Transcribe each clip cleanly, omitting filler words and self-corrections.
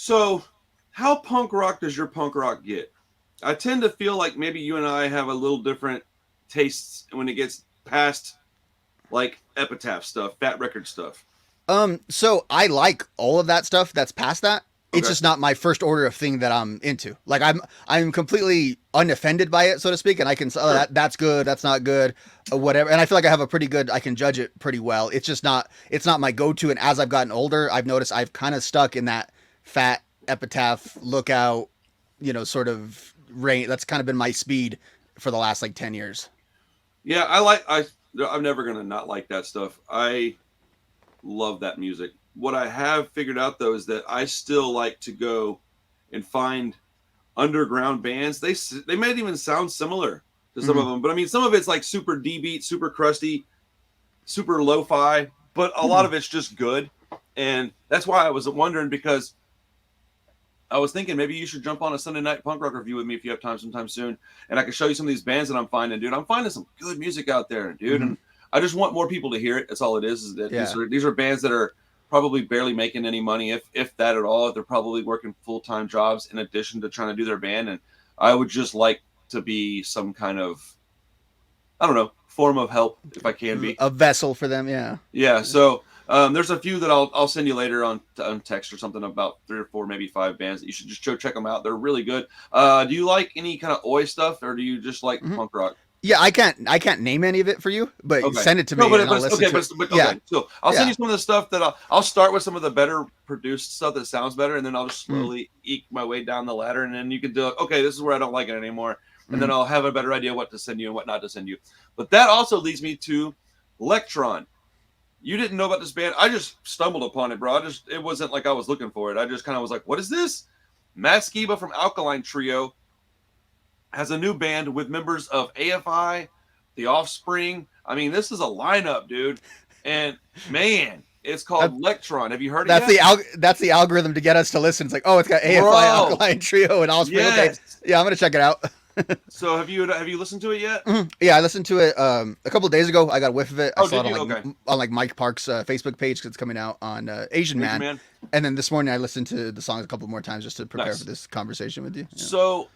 So, how punk rock does your punk rock get? I tend to feel like maybe you and I have a little different tastes when it gets past like Epitaph stuff, Fat Record stuff. So I like all of that stuff that's past that. It's Okay. just not my first order of thing that I'm into. Like I'm completely unoffended by it, so to speak, and I can Sure. that's good, that's not good, whatever. And I feel like I have a pretty good I can judge it pretty well. It's not my go to. And as I've gotten older, I've noticed I've kind of stuck in that fat epitaph lookout, sort of range. That's kind of been my speed for the last like 10 years. Yeah, I'm never gonna not like that stuff. I love that music. What I have figured out though is that I still like to go and find underground bands. They might even sound similar to some Mm-hmm. of them, but I mean some of it's like super D beat, super crusty, super lo-fi, but a lot Mm-hmm. of it's just good. And that's why I was wondering because I was thinking maybe you should jump on a Sunday night punk rock review with me if you have time sometime soon, and I can show you some of these bands that I'm finding, dude. I'm finding some good music out there, dude, Mm-hmm. and I just want more people to hear it. That's all it is. Is that Yeah. these are bands that are probably barely making any money, if that at all. They're probably working full time jobs in addition to trying to do their band, and I would just like to be some kind of I don't know form of help if I can be. A vessel for them. Yeah. Yeah, so there's a few that I'll send you later on text or something about 3 or 4, maybe 5 bands that you should just go check them out. They're really good. Do you like any kind of oi stuff, or do you just like Mm-hmm. punk rock? Yeah, I can't name any of it for you, but Okay. send it to No, me and but I'll it's listen okay, to it. but Yeah, okay. So I'll send yeah. you some of the stuff that I'll start with some of the better produced stuff that sounds better, and then I'll just Mm, slowly eke my way down the ladder, and then you can do okay. This is where I don't like it anymore, and then mm. I'll have a better idea what to send you and what not to send you. But that also leads me to LEKTRON. You didn't know about this band. I just stumbled upon it, bro. It wasn't like I was looking for it. I just kind of was like, what is this? Matt Skiba from Alkaline Trio has a new band with members of AFI, The Offspring. I mean, this is a lineup, dude. And man, it's That, called LEKTRON. Have you heard it yet? that's the algorithm to get us to listen. It's like, oh, it's got AFI, Bro, Alkaline Trio, and Offspring. Okay, yes. yeah, I'm gonna check it out. So have you listened to it yet? Mhm. Yeah, I listened to it a couple of days ago. I got a whiff of it. I Oh, saw did it on you? Okay. like Mike Park's Facebook page because it's coming out on Asian Asian Man. Man. And then this morning I listened to the song a couple more times just to prepare for Nice. this conversation with you. Yeah. So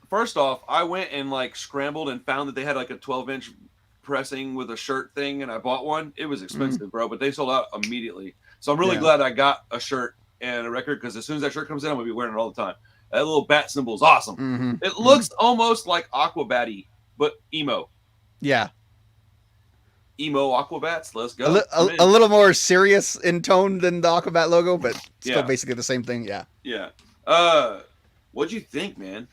first off, I went and like scrambled and found that they had like a 12-inch pressing with a shirt thing, and I bought one. It was Mm, expensive, bro, but they sold out immediately. So I'm really yeah. glad I got a shirt and a record because as soon as that shirt comes in, I'm gonna be wearing it all the time. That little bat symbol is awesome. Mm-hmm. It Mm-hmm. looks almost like Aquabatty, but Yeah. emo Aquabats. Let's go. I'm A in. little more serious in tone than the Aquabat logo, but still Yeah, basically the same thing. Yeah. yeah. What'd you think, man,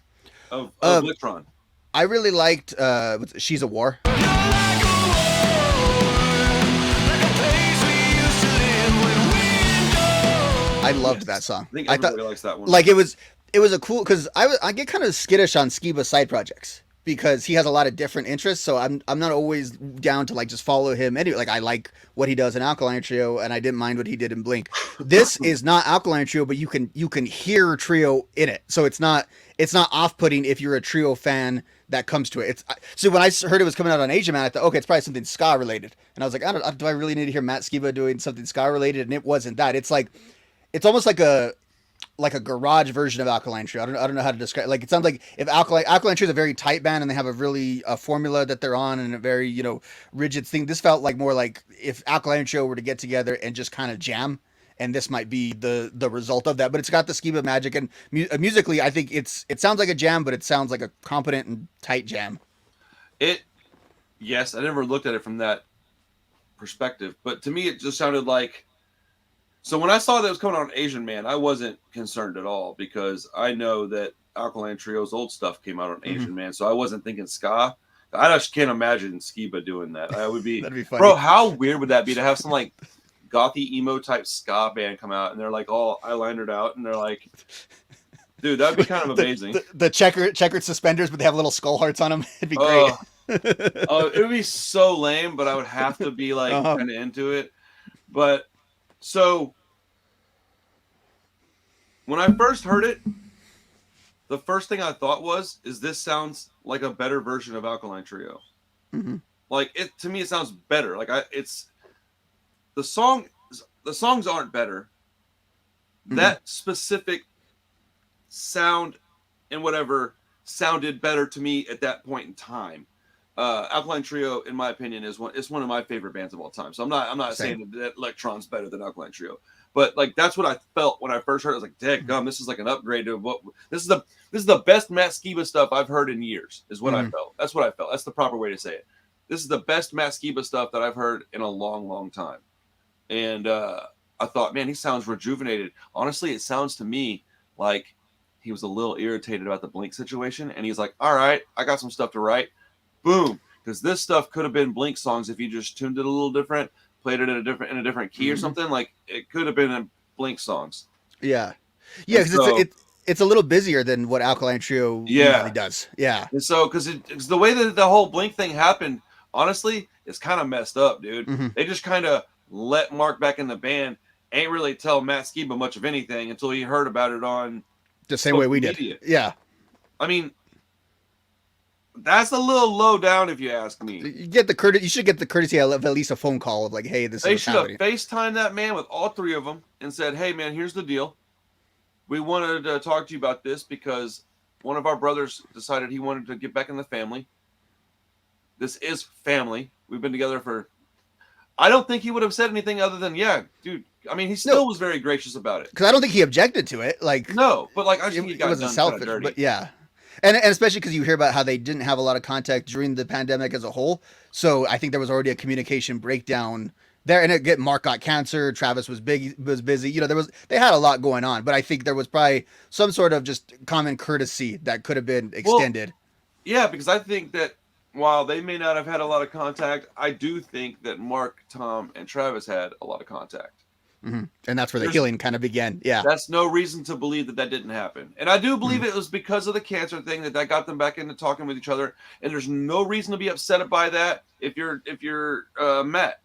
of Um, Litron? I really liked She's a War. I loved that Yes, song. I think I thought everybody likes that one. like it was a cool because I get kind of skittish on Skiba's side projects because he has a lot of different interests. So I'm not always down to like just follow him anyway. Like I like what he does in Alkaline Trio, and I didn't mind what he did in Blink. This is not Alkaline Trio, but you can hear Trio in it, so it's not off putting if you're a Trio fan that comes to it. It's so when I heard it was coming out on Asian Man, I thought okay, it's probably something ska related, and I was like, do I really need to hear Matt Skiba doing something ska related? And it wasn't that. It's like it's almost like a garage version of Alkaline Trio. I don't know how to describe. Like it sounds like if Alkaline Trio is a very tight band and they have a really formula that they're on and a very rigid thing. This felt like more like if Alkaline Trio were to get together and just kind of jam. And this might be the result of that, but it's got the Skiba magic and musically, I think it sounds like a jam, but it sounds like a competent and tight jam. It yes, I never looked at it from that perspective, but to me, it just sounded like. So when I saw that it was coming on Asian Man, I wasn't concerned at all because I know that Alkaline Trio's old stuff came out on Mm-hmm. Asian Man, so I wasn't thinking ska. I just can't imagine Skiba doing that. I would be, That'd be bro. funny. How weird would that be to have some like gothy emo type ska band come out and they're like all eyelinered out and they're like, dude, that'd be kind of amazing. The checkered suspenders, but they have little skull hearts on them. It'd be great. Oh, oh, it would be so lame, but I would have to be like Uh-huh. kind of into it. But so when I first heard it, the first thing I thought was, is this sounds like a better version of Alkaline Trio. Mm-hmm. Like it to me, it sounds better. It's the song. The songs aren't better. Mm-hmm. That specific sound and whatever sounded better to me at that point in time. Alkaline Trio, in my opinion, is one of my favorite bands of all time. So I'm not saying that Electron's better than Alkaline Trio, but like that's what I felt when I first heard it. I was like, "Dadgum, this is like an upgrade to what this is the best Matt Skiba stuff I've heard in years." Is what I felt. That's what I felt. That's the proper way to say it. This is the best Matt Skiba stuff that I've heard in a long, long time. And I thought, man, he sounds rejuvenated. Honestly, it sounds to me like he was a little irritated about the Blink situation, and he's like, "All right, I got some stuff to write." Boom, because this stuff could have been Blink songs if you just tuned it a little different, played it in a different key or something. Like it could have been in Blink songs. Yeah, because so, it's a little busier than what Alkaline Trio usually does. Yeah, and so because it's the way that the whole Blink thing happened. Honestly, it's kind of messed up, dude. They just kind of let Mark back in the band. Ain't really tell Matt Skiba much of anything until he heard about it on the same way we did. Yeah, I mean. That's a little low down, if you ask me. You should get the courtesy of at least a phone call of like, "Hey, this is what's happening." They should have FaceTimed that man with all three of them and said, "Hey, man, here's the deal. We wanted to talk to you about this because one of our brothers decided he wanted to get back in the family. This is family. We've been together for." I don't think he would have said anything other than, "Yeah, dude." I mean, he still was very gracious about it. Because I don't think he objected to it. Like no, but like I think he got it wasn't selfish, but yeah. And especially because you hear about how they didn't have a lot of contact during the pandemic as a whole. So I think there was already a communication breakdown there. And again, Mark got cancer. Travis was busy. You know, they had a lot going on. But I think there was probably some sort of just common courtesy that could have been extended. Well, yeah, because I think that while they may not have had a lot of contact, I do think that Mark, Tom, and Travis had a lot of contact. And that's where the healing kind of began. Yeah. That's no reason to believe that didn't happen. And I do believe it was because of the cancer thing that got them back into talking with each other. And there's no reason to be upset by that if you're Matt.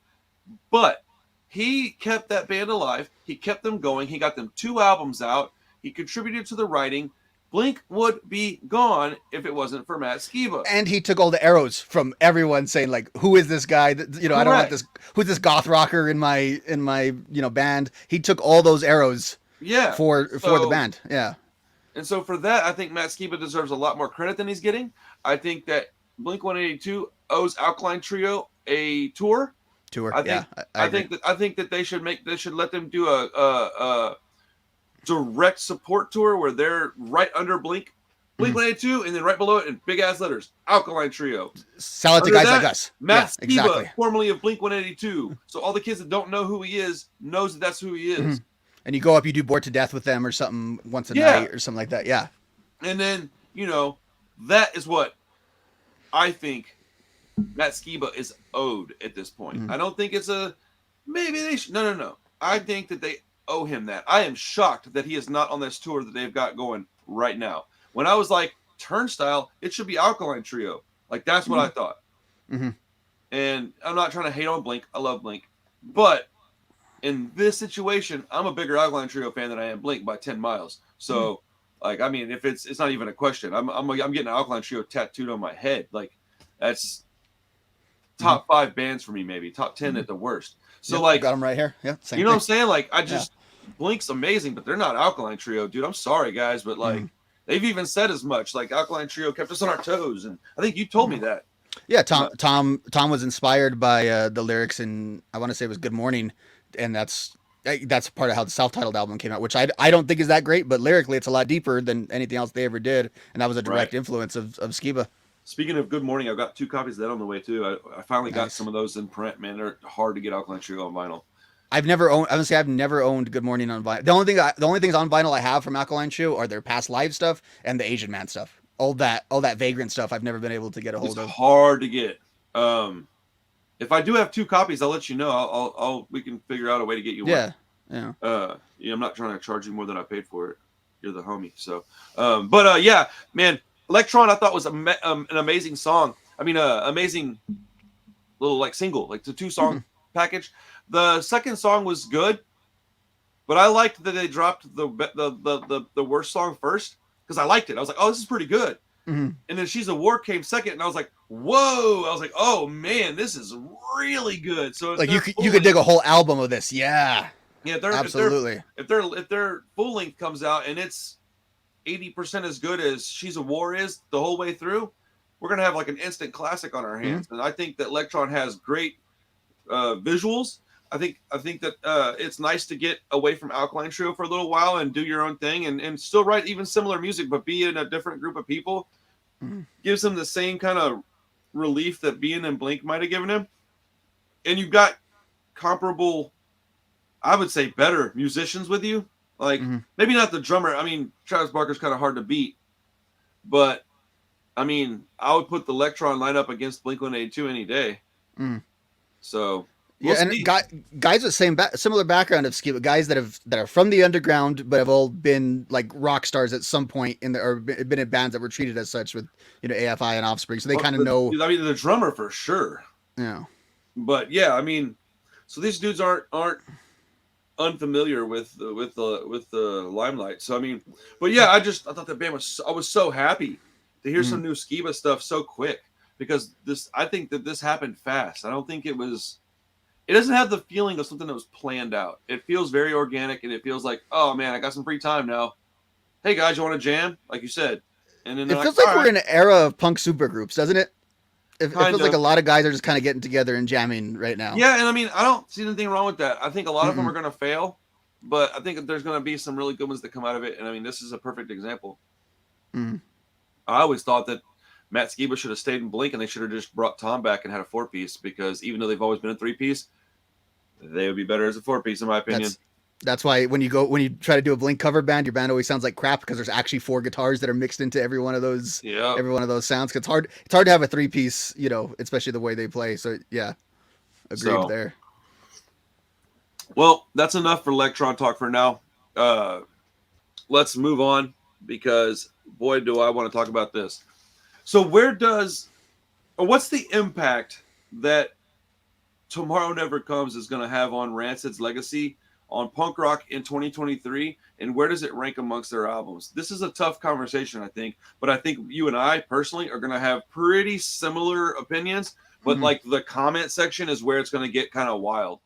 But he kept that band alive. He kept them going. He got them 2 albums out. He contributed to the writing. Blink would be gone if it wasn't for Matt Skiba. And he took all the arrows from everyone saying like, "Who is this guy? You know, I don't want this. Who's this goth rocker in my band?" He took all those arrows. Yeah. For the band. Yeah. And so for that, I think Matt Skiba deserves a lot more credit than he's getting. I think that Blink 182 owes Alkaline Trio a tour. I think that they should let them do a direct support tour where they're right under Blink 182, and then right below it in big ass letters, Alkaline Trio. Sell it to guys like us. Matt Skiba, formerly of Blink 182. So all the kids that don't know who he is knows that that's who he is. And you go up, you do Bored to Death with them or something once a night or something like that. Yeah. And then, that is what I think Matt Skiba is owed at this point. I don't think it's maybe they should. No. I think that they owe him that. I am shocked that he is not on this tour that they've got going right now. When I was like, Turnstile, it should be Alkaline Trio. Like, that's what I thought. And I'm not trying to hate on Blink. I love Blink. But in this situation, I'm a bigger Alkaline Trio fan than I am Blink by 10 miles. So, like, I mean, if it's not even a question. I'm getting an Alkaline Trio tattooed on my head. Like, that's top 5 bands for me, maybe. Top 10 at the worst. So, like, got them right here. Yeah, same thing. What I'm saying? Like, Blink's amazing, but they're not Alkaline Trio, dude. I'm sorry, guys, but like, they've even said as much. Like, Alkaline Trio kept us on our toes, and I think you told me that. Yeah, Tom was inspired by the lyrics, and I want to say it was "Good Morning," and that's part of how the self-titled album came out, which I don't think is that great, but lyrically, it's a lot deeper than anything else they ever did, and that was a direct influence of Skiba. Speaking of Good Morning, I've got 2 copies of that on the way too. I finally got some of those in print. Man, they're hard to get Alkaline Trio on vinyl. I've never owned Good Morning on vinyl. The only things on vinyl I have from Alkaline Trio are their past live stuff and the Asian Man stuff. All that Vagrant stuff I've never been able to get a hold of. It's hard to get. If I do have 2 copies, I'll let you know. We can figure out a way to get you one. Yeah. I'm not trying to charge you more than I paid for it. You're the homie. So, yeah, man. Electron, I thought was an amazing song. I mean, amazing little like single, like the 2-song package. The second song was good, but I liked that they dropped the worst song first because I liked it. I was like, oh, this is pretty good. And then She's a War came second, and I was like, whoa! I was like, oh man, this is really good. So like you could dig a whole album of this, yeah. Yeah, absolutely. If their full length comes out and it's 80% as good as She's a War is the whole way through, we're gonna have like an instant classic on our hands. And I think that LEKTRON has great visuals. I think that it's nice to get away from Alkaline Trio for a little while and do your own thing and still write even similar music, but be in a different group of people. Gives them the same kind of relief that being in Blink might have given him. And you've got comparable, I would say, better musicians with you. Like maybe not the drummer. I mean, Travis Barker's kind of hard to beat, but I mean, I would put the LEKTRON lineup against Blink-182 any day. So we'll and guys with similar background of Skiba, guys that are from the underground but have all been like rock stars at some point or been in bands that were treated as such with AFI and Offspring, so they kind of know. I mean, the drummer for sure. Yeah, but yeah, I mean, so these dudes aren't unfamiliar with the limelight. So I mean, but yeah, I thought that band I was so happy to hear some new Skiba stuff so quick, because I think that this happened fast. I don't think it doesn't have the feeling of something that was planned out. It feels very organic, and it feels like, oh man, I got some free time now. Hey guys, you want to jam? Like you said. And then it feels like we're in an era of punk supergroups, doesn't it? It feels like a lot of guys are just kind of getting together and jamming right now. Yeah, and I mean, I don't see anything wrong with that. I think a lot of them are going to fail, but I think there's going to be some really good ones that come out of it. And I mean, this is a perfect example. I always thought that Matt Skiba should have stayed in Blink, and they should have just brought Tom back and had a 4-piece, because even though they've always been a 3-piece, they would be better as a 4-piece, in my opinion. That's why when you try to do a Blink cover band, your band always sounds like crap, because there's actually 4 guitars that are mixed into every one of those sounds. It's hard to have a 3-piece, especially the way they play. So yeah, agreed there. Well, that's enough for LEKTRON talk for now. Let's move on, because boy, do I want to talk about this. So what's the impact that Tomorrow Never Comes is going to have on Rancid's legacy, on punk rock in 2023, and where does it rank amongst their albums? This is a tough conversation, I think, but I think you and I personally are going to have pretty similar opinions, but like the comment section is where it's going to get kind of wild.